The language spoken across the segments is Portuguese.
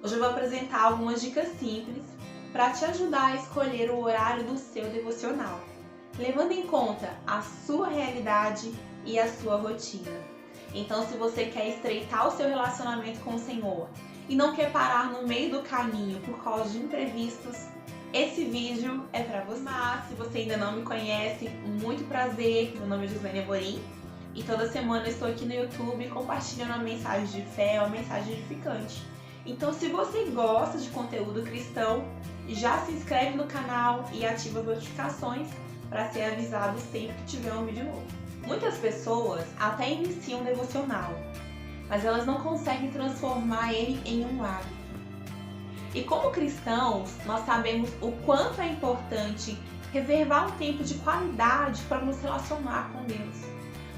Hoje eu vou apresentar algumas dicas simples para te ajudar a escolher o horário do seu devocional, levando em conta a sua realidade e a sua rotina. Então, se você quer estreitar o seu relacionamento com o Senhor e não quer parar no meio do caminho por causa de imprevistos, esse vídeo é para você. Mas, se você ainda não me conhece, muito prazer, meu nome é Joslene Amorim e toda semana eu estou aqui no YouTube compartilhando uma mensagem de fé, uma mensagem edificante. Então, se você gosta de conteúdo cristão, já se inscreve no canal e ativa as notificações para ser avisado sempre que tiver um vídeo novo. Muitas pessoas até iniciam um devocional, mas elas não conseguem transformar ele em um hábito. E como cristãos, nós sabemos o quanto é importante reservar um tempo de qualidade para nos relacionar com Deus,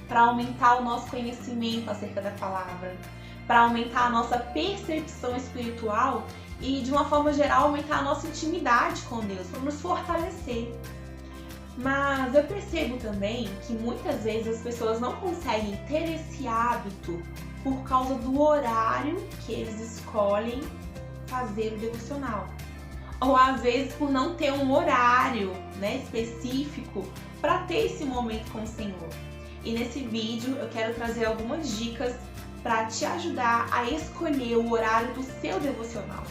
para aumentar o nosso conhecimento acerca da palavra, para aumentar a nossa percepção espiritual e, de uma forma geral, aumentar a nossa intimidade com Deus, para nos fortalecer. Mas eu percebo também que muitas vezes as pessoas não conseguem ter esse hábito por causa do horário que eles escolhem fazer o devocional. Ou às vezes por não ter um horário, específico para ter esse momento com o Senhor. E nesse vídeo eu quero trazer algumas dicas para te ajudar a escolher o horário do seu devocional.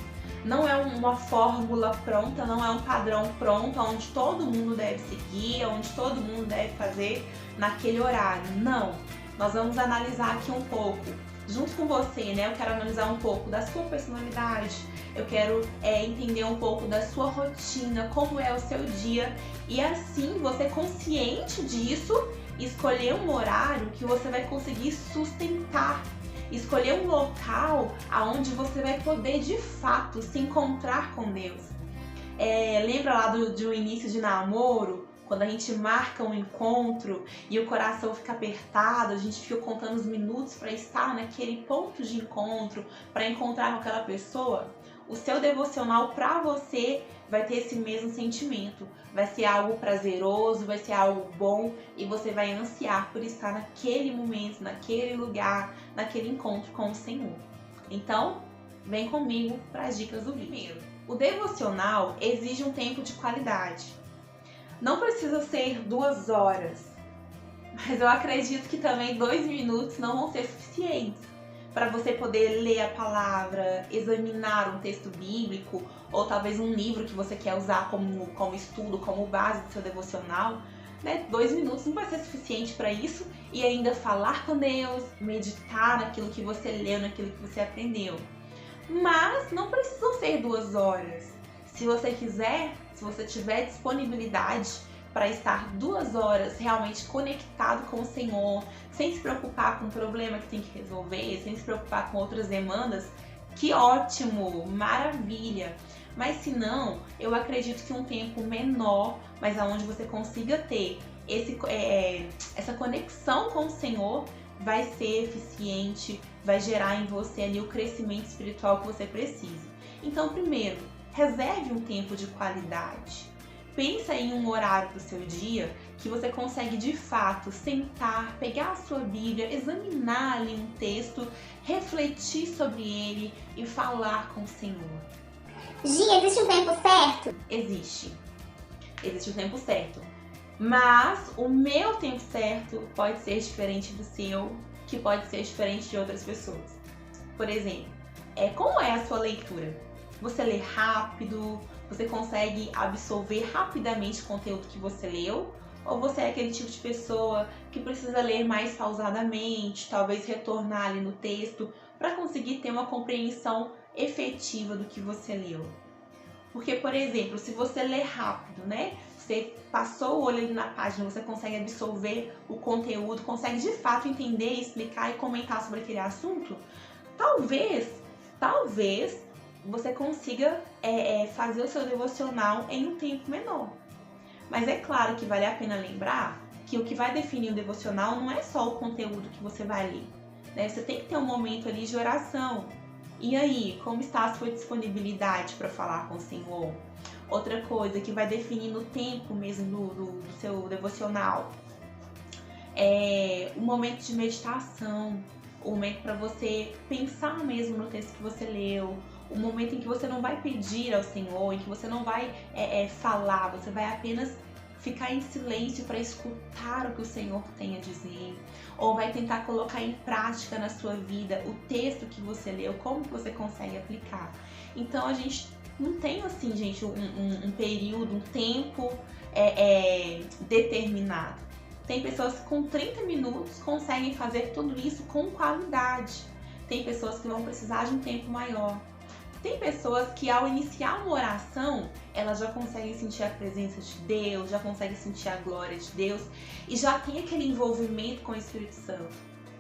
Não é uma fórmula pronta, não é um padrão pronto, onde todo mundo deve seguir, onde todo mundo deve fazer naquele horário. Não! Nós vamos analisar aqui um pouco, junto com você, Eu quero analisar um pouco da sua personalidade, eu quero entender um pouco da sua rotina, como é o seu dia, e assim, você consciente disso, escolher um horário que você vai conseguir sustentar. Escolher um local aonde você vai poder de fato se encontrar com Deus. Lembra lá do início de namoro? Quando a gente marca um encontro e o coração fica apertado, a gente fica contando os minutos para estar naquele ponto de encontro, para encontrar com aquela pessoa. O seu devocional para você vai ter esse mesmo sentimento. Vai ser algo prazeroso, vai ser algo bom e você vai ansiar por estar naquele momento, naquele lugar, naquele encontro com o Senhor. Então, vem comigo para as dicas do vídeo. Primeiro, o devocional exige um tempo de qualidade. Não precisa ser 2 horas, mas eu acredito que também 2 minutos não vão ser suficientes para você poder ler a palavra, examinar um texto bíblico ou talvez um livro que você quer usar como estudo, como base do seu devocional. 2 minutos não vai ser suficiente para isso e ainda falar com Deus, meditar naquilo que você leu, naquilo que você aprendeu. Mas não precisam ser 2 horas. Se você quiser, se você tiver disponibilidade para estar 2 horas realmente conectado com o Senhor, sem se preocupar com o problema que tem que resolver, sem se preocupar com outras demandas, que ótimo, maravilha! Mas se não, eu acredito que um tempo menor, mas aonde você consiga ter essa conexão com o Senhor, vai ser eficiente, vai gerar em você ali o crescimento espiritual que você precisa. Então, primeiro, reserve um tempo de qualidade. Pensa em um horário do seu dia que você consegue de fato sentar, pegar a sua Bíblia, examinar ali um texto, refletir sobre ele e falar com o Senhor. Gi, existe um tempo certo? Existe um tempo certo. Mas o meu tempo certo pode ser diferente do seu, que pode ser diferente de outras pessoas. Por exemplo, como é a sua leitura? Você lê rápido? Você consegue absorver rapidamente o conteúdo que você leu? Ou você é aquele tipo de pessoa que precisa ler mais pausadamente, talvez retornar ali no texto para conseguir ter uma compreensão efetiva do que você leu? Porque, por exemplo, se você lê rápido, Você passou o olho ali na página, você consegue absorver o conteúdo, consegue de fato entender, explicar e comentar sobre aquele assunto? Talvez você consiga fazer o seu devocional em um tempo menor. Mas é claro que vale a pena lembrar que o que vai definir o devocional não é só o conteúdo que você vai ler. Você tem que ter um momento ali de oração. E aí, como está a sua disponibilidade para falar com o Senhor? Outra coisa que vai definir no tempo mesmo do seu devocional é o momento de meditação, o momento para você pensar mesmo no texto que você leu, o momento em que você não vai pedir ao Senhor, em que você não vai falar, você vai apenas ficar em silêncio para escutar o que o Senhor tem a dizer, ou vai tentar colocar em prática na sua vida o texto que você leu, como que você consegue aplicar. Então a gente não tem assim, gente, um período, um tempo determinado. Tem pessoas que com 30 minutos conseguem fazer tudo isso com qualidade. Tem pessoas que vão precisar de um tempo maior. Tem pessoas que ao iniciar uma oração, elas já conseguem sentir a presença de Deus, já conseguem sentir a glória de Deus e já tem aquele envolvimento com o Espírito Santo.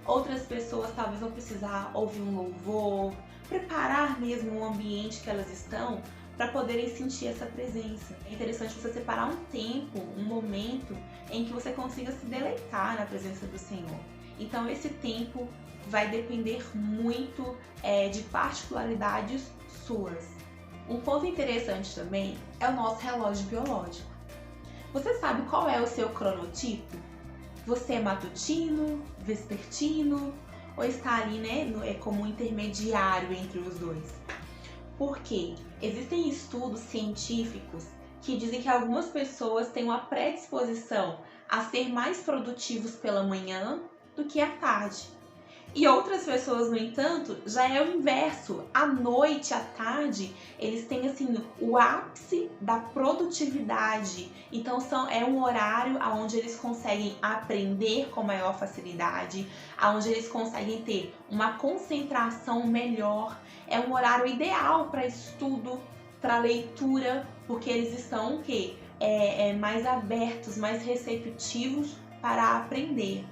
Outras pessoas talvez vão precisar ouvir um louvor, preparar mesmo o ambiente que elas estão para poderem sentir essa presença. É interessante você separar um tempo, um momento em que você consiga se deleitar na presença do Senhor. Então esse tempo vai depender muito de particularidades suas. Um ponto interessante também é o nosso relógio biológico. Você sabe qual é o seu cronotipo? Você é matutino, vespertino ou está ali, né, como um intermediário entre os dois? Porque existem estudos científicos que dizem que algumas pessoas têm uma predisposição a ser mais produtivos pela manhã do que à tarde. E outras pessoas, no entanto, já é o inverso. À noite, à tarde, eles têm assim o ápice da produtividade. Então é um horário onde eles conseguem aprender com maior facilidade, onde eles conseguem ter uma concentração melhor. É um horário ideal para estudo, para leitura, porque eles estão o quê? Mais abertos, mais receptivos para aprender.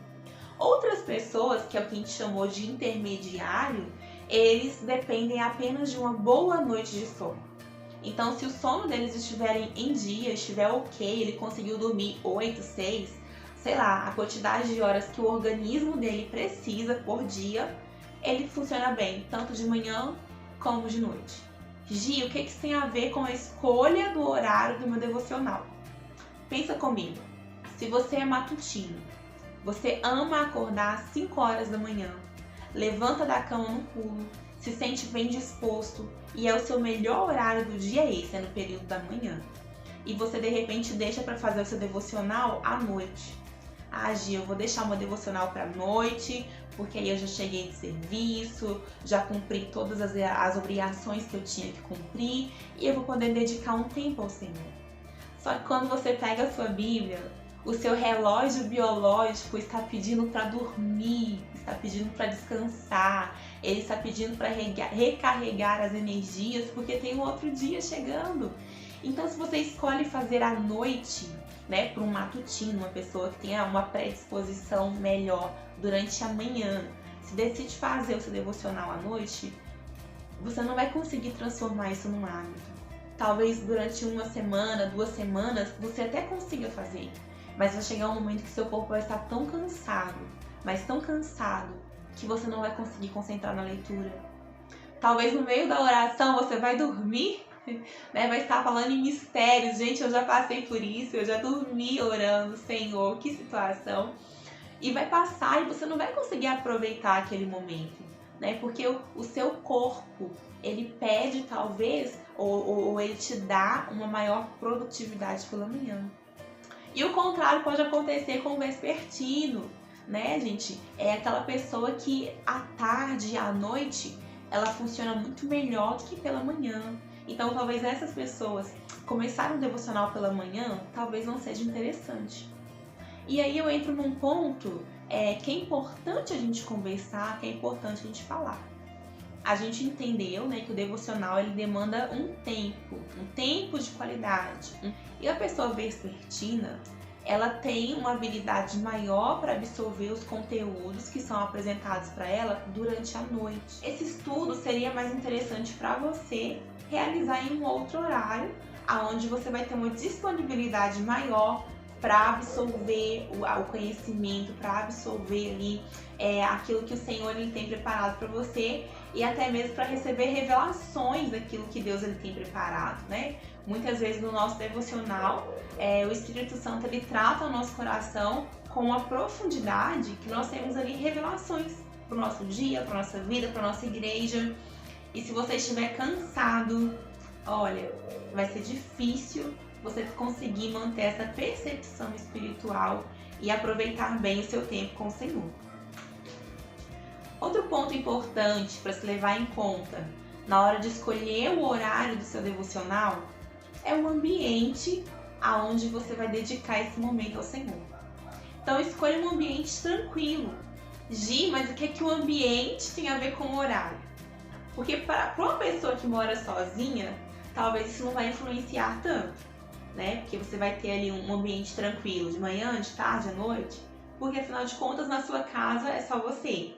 Outras pessoas, que é o que a gente chamou de intermediário, eles dependem apenas de uma boa noite de sono. Então, se o sono deles estiver em dia, estiver ok, ele conseguiu dormir 8, 6, sei lá, a quantidade de horas que o organismo dele precisa por dia, ele funciona bem, tanto de manhã como de noite. Gi, o que isso tem a ver com a escolha do horário do meu devocional? Pensa comigo, se você é matutino, você ama acordar às 5 horas da manhã, levanta da cama no pulo, se sente bem disposto e é o seu melhor horário do dia esse, é no período da manhã. E você de repente deixa para fazer o seu devocional à noite. Ah, Gi, eu vou deixar uma devocional para noite, porque aí eu já cheguei de serviço, já cumpri todas as obrigações que eu tinha que cumprir e eu vou poder dedicar um tempo ao Senhor. Só que quando você pega a sua Bíblia, o seu relógio biológico está pedindo para dormir, está pedindo para descansar, ele está pedindo para recarregar as energias, porque tem um outro dia chegando. Então, se você escolhe fazer à noite, né, para um matutino, uma pessoa que tenha uma predisposição melhor durante a manhã, se decide fazer o seu devocional à noite, você não vai conseguir transformar isso num hábito. Talvez durante uma semana, 2 semanas, você até consiga fazer. Mas vai chegar um momento que seu corpo vai estar tão cansado, mas tão cansado, que você não vai conseguir concentrar na leitura. Talvez no meio da oração você vai dormir, né? Vai estar falando em mistérios. Gente, eu já passei por isso, eu já dormi orando, Senhor, que situação. E vai passar e você não vai conseguir aproveitar aquele momento, né? Porque o seu corpo, ele pede talvez, ou ele te dá uma maior produtividade pela manhã. E o contrário pode acontecer com o vespertino, né, gente? É aquela pessoa que à tarde e à noite ela funciona muito melhor do que pela manhã. Então, talvez essas pessoas começarem um devocional pela manhã, talvez não seja interessante. E aí eu entro num ponto que é importante a gente conversar, que é importante a gente falar. A gente entendeu, né, que o devocional ele demanda um tempo de qualidade. E a pessoa vespertina, ela tem uma habilidade maior para absorver os conteúdos que são apresentados para ela durante a noite. Esse estudo seria mais interessante para você realizar em um outro horário, onde você vai ter uma disponibilidade maior para absorver o conhecimento, para absorver ali aquilo que o Senhor ele tem preparado para você e até mesmo para receber revelações daquilo que Deus ele tem preparado, né? Muitas vezes no nosso devocional, o Espírito Santo ele trata o nosso coração com uma profundidade que nós temos ali revelações para o nosso dia, para a nossa vida, para a nossa igreja. E se você estiver cansado, olha, vai ser difícil você conseguir manter essa percepção espiritual e aproveitar bem o seu tempo com o Senhor. Outro ponto importante para se levar em conta na hora de escolher o horário do seu devocional é o ambiente aonde você vai dedicar esse momento ao Senhor. Então escolha um ambiente tranquilo. Gi, mas o que o ambiente tem a ver com o horário? Porque para uma pessoa que mora sozinha, talvez isso não vai influenciar tanto, né? Porque você vai ter ali um ambiente tranquilo de manhã, de tarde, à noite, porque afinal de contas na sua casa é só você.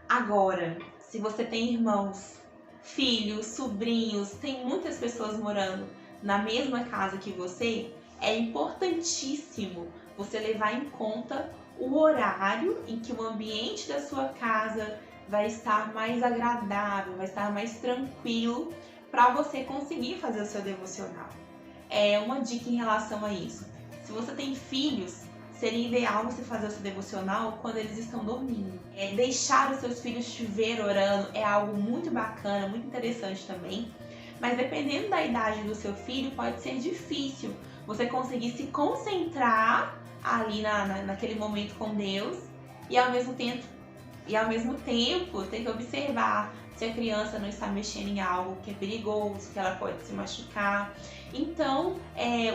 Agora, se você tem irmãos, filhos, sobrinhos, tem muitas pessoas morando na mesma casa que você, é importantíssimo você levar em conta o horário em que o ambiente da sua casa vai estar mais agradável, vai estar mais tranquilo para você conseguir fazer o seu devocional. É uma dica em relação a isso. Se você tem filhos, seria ideal você fazer o seu devocional quando eles estão dormindo. Deixar os seus filhos te ver orando é algo muito bacana, muito interessante também. Mas dependendo da idade do seu filho, pode ser difícil você conseguir se concentrar ali naquele momento com Deus e ao mesmo tempo ter que observar se a criança não está mexendo em algo que é perigoso, que ela pode se machucar. Então,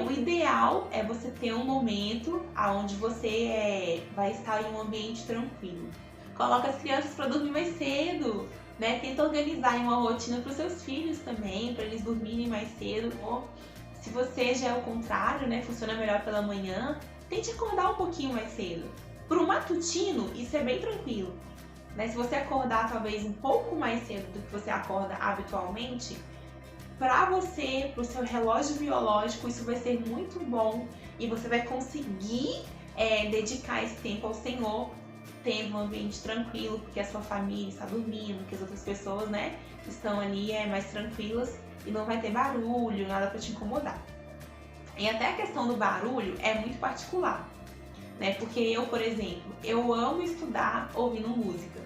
o ideal é você ter um momento onde você vai estar em um ambiente tranquilo. Coloca as crianças para dormir mais cedo, né? Tenta organizar uma rotina para os seus filhos também, para eles dormirem mais cedo. Ou, se você já é o contrário, né? Funciona melhor pela manhã, tente acordar um pouquinho mais cedo. Para o matutino, isso é bem tranquilo. Né? Se você acordar talvez um pouco mais cedo do que você acorda habitualmente, para você, para o seu relógio biológico, isso vai ser muito bom e você vai conseguir dedicar esse tempo ao Senhor, tendo um ambiente tranquilo, porque a sua família está dormindo, que as outras pessoas, né, estão ali mais tranquilas e não vai ter barulho, nada para te incomodar. E até a questão do barulho é muito particular, né? Porque eu, por exemplo, eu amo estudar ouvindo música,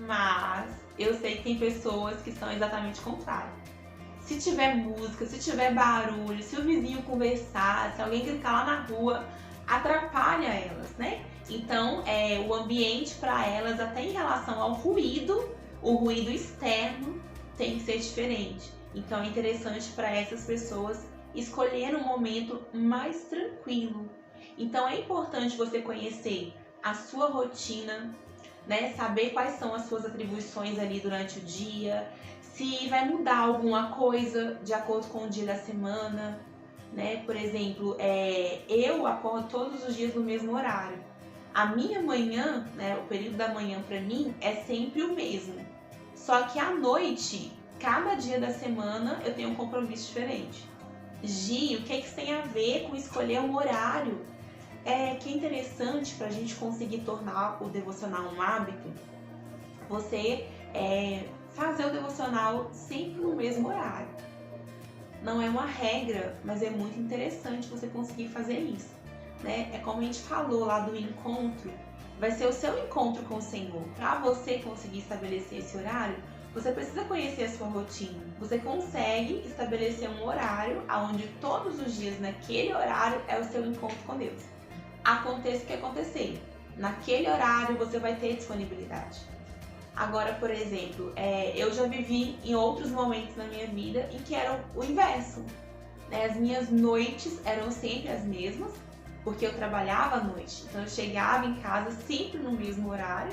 mas eu sei que tem pessoas que são exatamente o contrário. Se tiver música, se tiver barulho, se o vizinho conversar, se alguém gritar lá na rua, atrapalha elas, né? Então, o ambiente para elas, até em relação ao ruído, o ruído externo tem que ser diferente. Então, é interessante para essas pessoas escolher um momento mais tranquilo. Então, é importante você conhecer a sua rotina, né? Saber quais são as suas atribuições ali durante o dia, se vai mudar alguma coisa de acordo com o dia da semana, né? Por exemplo, eu acordo todos os dias no mesmo horário. A minha manhã, né, o período da manhã para mim é sempre o mesmo. Só que à noite, cada dia da semana, eu tenho um compromisso diferente. Gi, o que isso tem a ver com escolher um horário? Que é interessante para a gente conseguir tornar o devocional um hábito, você fazer o devocional sempre no mesmo horário. Não é uma regra, mas é muito interessante você conseguir fazer isso, né? É como a gente falou lá do encontro, vai ser o seu encontro com o Senhor. Para você conseguir estabelecer esse horário, você precisa conhecer a sua rotina. Você consegue estabelecer um horário onde todos os dias, naquele horário, é o seu encontro com Deus. Aconteça o que acontecer, naquele horário você vai ter disponibilidade. Agora, por exemplo, eu já vivi em outros momentos na minha vida em que era o inverso. Né? As minhas noites eram sempre as mesmas, porque eu trabalhava à noite. Então eu chegava em casa sempre no mesmo horário.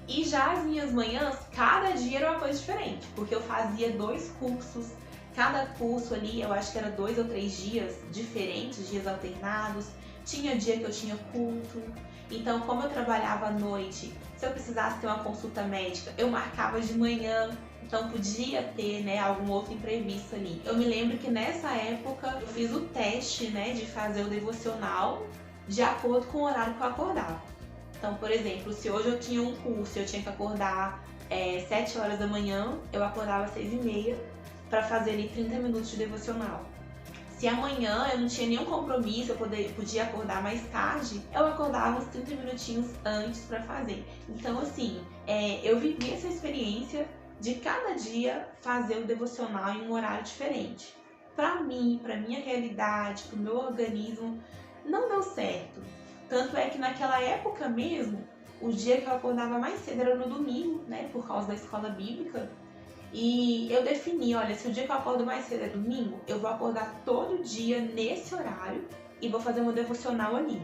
E já as minhas manhãs, cada dia era uma coisa diferente, porque eu fazia 2 cursos. Cada curso ali, eu acho que era 2 ou 3 dias diferentes, dias alternados. Tinha dia que eu tinha culto. Então, como eu trabalhava à noite, se eu precisasse ter uma consulta médica, eu marcava de manhã. Então, podia ter, né, algum outro imprevisto ali. Eu me lembro que nessa época, eu fiz o teste, né, de fazer o devocional de acordo com o horário que eu acordava. Então, por exemplo, se hoje eu tinha um curso e eu tinha que acordar 7 horas da manhã, eu acordava às 6h30 para fazer ali 30 minutos de devocional. Se amanhã eu não tinha nenhum compromisso, eu podia acordar mais tarde, eu acordava uns 30 minutinhos antes para fazer. Então, assim, eu vivi essa experiência de cada dia fazer o devocional em um horário diferente. Para mim, para minha realidade, para o meu organismo, não deu certo. Tanto é que naquela época mesmo, o dia que eu acordava mais cedo era no domingo, né, por causa da escola bíblica. E eu defini, olha, se o dia que eu acordo mais cedo é domingo, eu vou acordar todo dia nesse horário e vou fazer meu devocional ali.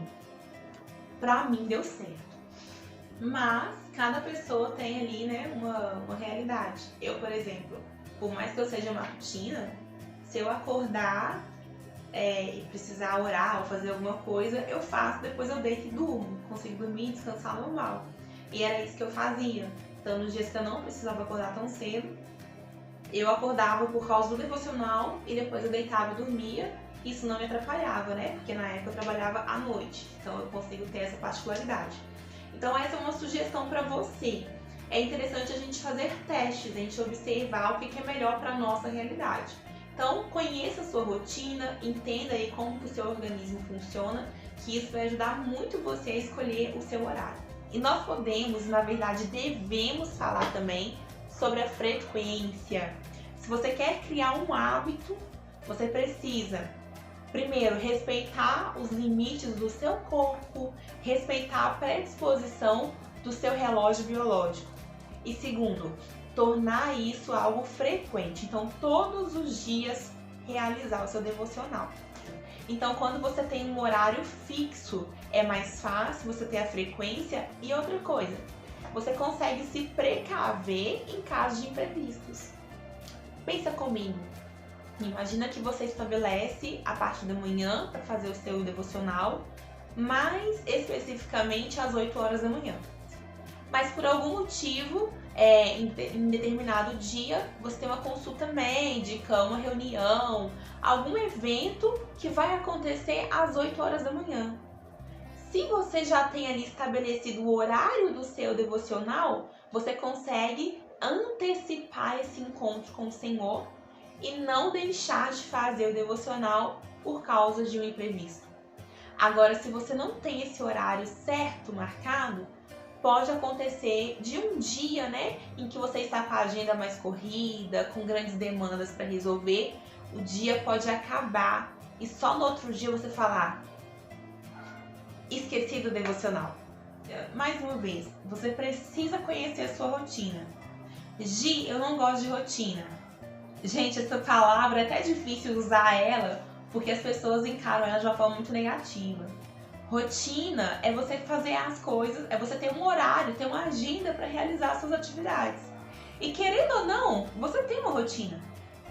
Pra mim deu certo. Mas cada pessoa tem ali, né, uma realidade. Eu, por exemplo, por mais que eu seja matutina, se eu acordar e precisar orar ou fazer alguma coisa, eu faço, depois eu deito e durmo. Consigo dormir e descansar normal. E era isso que eu fazia. Então, nos dias que eu não precisava acordar tão cedo, eu acordava por causa do devocional e depois eu deitava e dormia. Isso não me atrapalhava, né? Porque na época eu trabalhava à noite. Então, eu consigo ter essa particularidade. Então, essa é uma sugestão para você. É interessante a gente fazer testes, a gente observar o que é melhor para a nossa realidade. Então, conheça a sua rotina, entenda aí como que o seu organismo funciona, que isso vai ajudar muito você a escolher o seu horário. E nós podemos, na verdade, devemos falar também sobre a frequência. Se você quer criar um hábito, você precisa, primeiro, respeitar os limites do seu corpo, respeitar a predisposição do seu relógio biológico. E segundo, tornar isso algo frequente. Então, todos os dias realizar o seu devocional. Então, quando você tem um horário fixo, é mais fácil você ter a frequência. E outra coisa, você consegue se precaver em caso de imprevistos. Pensa comigo. Imagina que você estabelece a parte da manhã para fazer o seu devocional, mais especificamente às 8 horas da manhã. Mas por algum motivo, em determinado dia, você tem uma consulta médica, uma reunião, algum evento que vai acontecer às 8 horas da manhã. Se você já tem ali estabelecido o horário do seu devocional, você consegue antecipar esse encontro com o Senhor e não deixar de fazer o devocional por causa de um imprevisto. Agora, se você não tem esse horário certo marcado, pode acontecer de um dia, né, em que você está com a agenda mais corrida, com grandes demandas para resolver, o dia pode acabar e só no outro dia você falar, esqueci do devocional. Mais uma vez, você precisa conhecer a sua rotina. Gi, eu não gosto de rotina. Gente, essa palavra é até difícil usar ela, porque as pessoas encaram ela de uma forma muito negativa. Rotina é você fazer as coisas, é você ter um horário, ter uma agenda para realizar suas atividades. E querendo ou não, você tem uma rotina.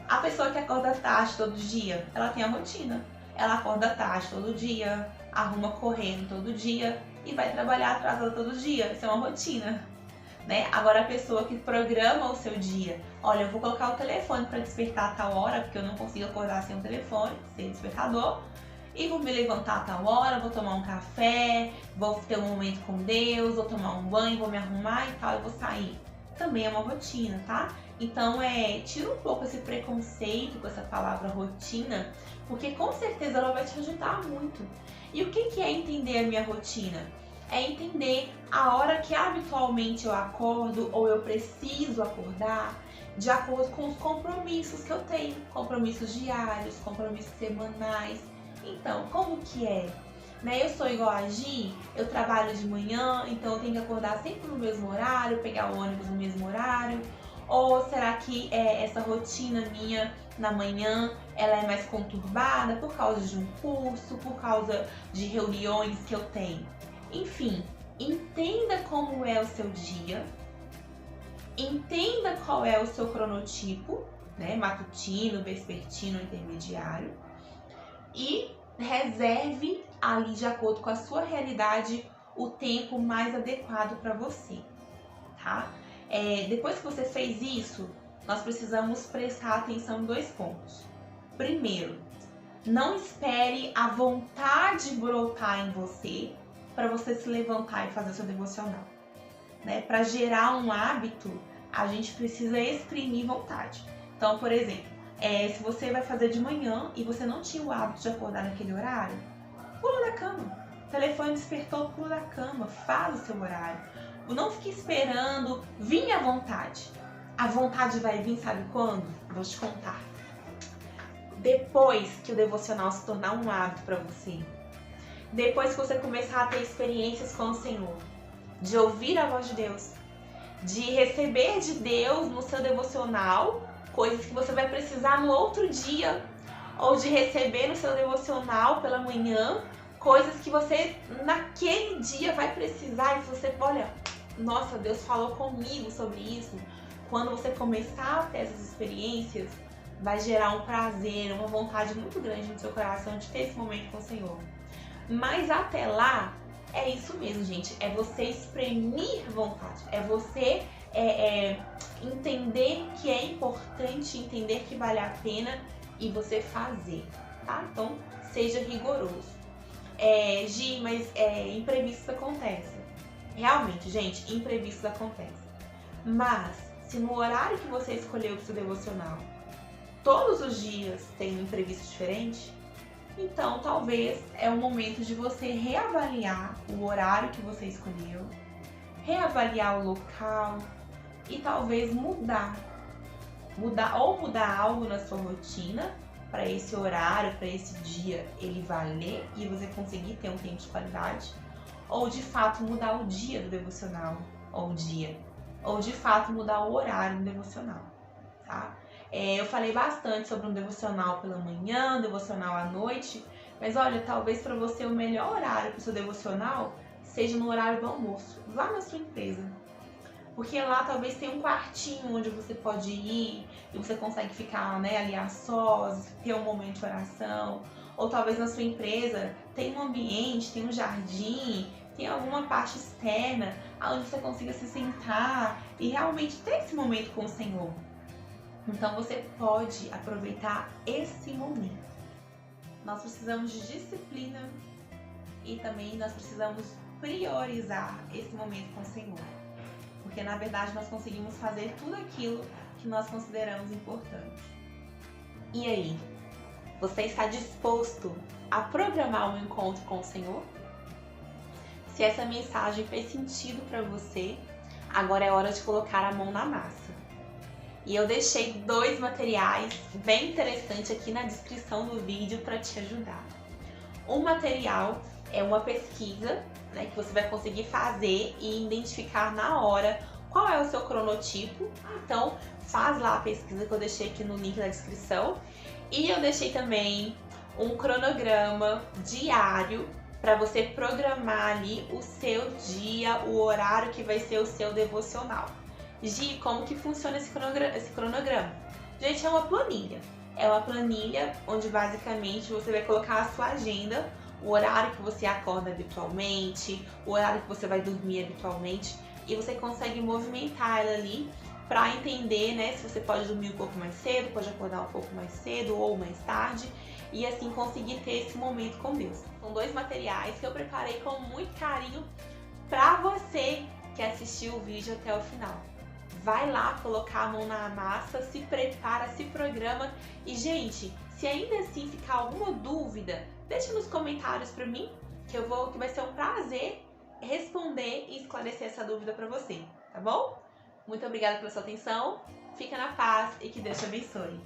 A pessoa que acorda tarde todo dia, ela tem a rotina. Ela acorda tarde todo dia, arruma correndo todo dia e vai trabalhar atrasada todo dia. Isso é uma rotina, né? Agora a pessoa que programa o seu dia, olha, eu vou colocar o telefone para despertar a tal hora, porque eu não consigo acordar sem o telefone, sem o despertador. E vou me levantar a tal hora, vou tomar um café, vou ter um momento com Deus, vou tomar um banho, vou me arrumar e tal, e vou sair. Também é uma rotina, tá? Então, tira um pouco esse preconceito com essa palavra rotina, porque com certeza ela vai te ajudar muito. E o que é entender a minha rotina? É entender a hora que habitualmente eu acordo ou eu preciso acordar, de acordo com os compromissos que eu tenho, compromissos diários, compromissos semanais. Então, como que é? Eu sou igual a Gi, eu trabalho de manhã, então eu tenho que acordar sempre no mesmo horário, pegar o ônibus no mesmo horário? Ou será que essa rotina minha na manhã, ela é mais conturbada por causa de um curso, por causa de reuniões que eu tenho? Enfim, entenda como é o seu dia, entenda qual é o seu cronotipo, né? Matutino, vespertino, intermediário, e reserve ali de acordo com a sua realidade o tempo mais adequado para você, tá? Depois que você fez isso, nós precisamos prestar atenção em 2 pontos. Primeiro, não espere a vontade brotar em você para você se levantar e fazer o seu devocional, né? Para gerar um hábito, a gente precisa exprimir vontade. Então, por exemplo, se você vai fazer de manhã e você não tinha o hábito de acordar naquele horário, pula da cama. O telefone despertou, pula da cama, faz o seu horário. Não fique esperando vir à vontade. A vontade vai vir, sabe quando? Vou te contar. Depois que o devocional se tornar um hábito para você. Depois que você começar a ter experiências com o Senhor. De ouvir a voz de Deus. De receber de Deus no seu devocional coisas que você vai precisar no outro dia. Ou de receber no seu devocional pela manhã coisas que você naquele dia vai precisar. E você, olha, nossa, Deus falou comigo sobre isso. Quando você começar a ter essas experiências, vai gerar um prazer, uma vontade muito grande no seu coração de ter esse momento com o Senhor. Mas até lá, é isso mesmo, gente. É você exprimir vontade. É você entender que é importante, entender que vale a pena e você fazer, tá? Então, seja rigoroso. Gi, mas imprevistos acontecem. Realmente, gente, imprevistos acontecem. Mas, se no horário que você escolheu para o seu devocional, todos os dias tem um imprevisto diferente, então talvez é o momento de você reavaliar o horário que você escolheu, reavaliar o local e talvez mudar algo na sua rotina para esse horário, para esse dia ele valer e você conseguir ter um tempo de qualidade, ou de fato mudar o dia do devocional, ou de fato mudar o horário do devocional, tá? Eu falei bastante sobre um devocional pela manhã, um devocional à noite, mas olha, talvez para você o melhor horário para o seu devocional seja no horário do almoço, lá na sua empresa. Porque lá talvez tenha um quartinho onde você pode ir e você consegue ficar, né, ali a sós, ter um momento de oração. Ou talvez na sua empresa tem um ambiente, tem um jardim, tem alguma parte externa onde você consiga se sentar e realmente ter esse momento com o Senhor. Então você pode aproveitar esse momento. Nós precisamos de disciplina e também nós precisamos priorizar esse momento com o Senhor. Porque na verdade nós conseguimos fazer tudo aquilo que nós consideramos importante. E aí? Você está disposto a programar um encontro com o Senhor? Se essa mensagem fez sentido para você, agora é hora de colocar a mão na massa. E eu deixei 2 materiais bem interessantes aqui na descrição do vídeo para te ajudar. Um material é uma pesquisa, né, que você vai conseguir fazer e identificar na hora qual é o seu cronotipo. Então, faz lá a pesquisa que eu deixei aqui no link da descrição. E eu deixei também um cronograma diário para você programar ali o seu dia, o horário que vai ser o seu devocional. Gi, como que funciona esse cronograma? Gente, é uma planilha. É uma planilha onde basicamente você vai colocar a sua agenda, o horário que você acorda habitualmente, o horário que você vai dormir habitualmente, e você consegue movimentar ela ali para entender, né, se você pode dormir um pouco mais cedo, pode acordar um pouco mais cedo ou mais tarde, e assim conseguir ter esse momento com Deus. São 2 materiais que eu preparei com muito carinho para você que assistiu o vídeo até o final. Vai lá colocar a mão na massa, se prepara, se programa e, gente, se ainda assim ficar alguma dúvida, deixa nos comentários para mim, que vai ser um prazer responder e esclarecer essa dúvida para você, tá bom? Muito obrigada pela sua atenção, fica na paz e que Deus te abençoe.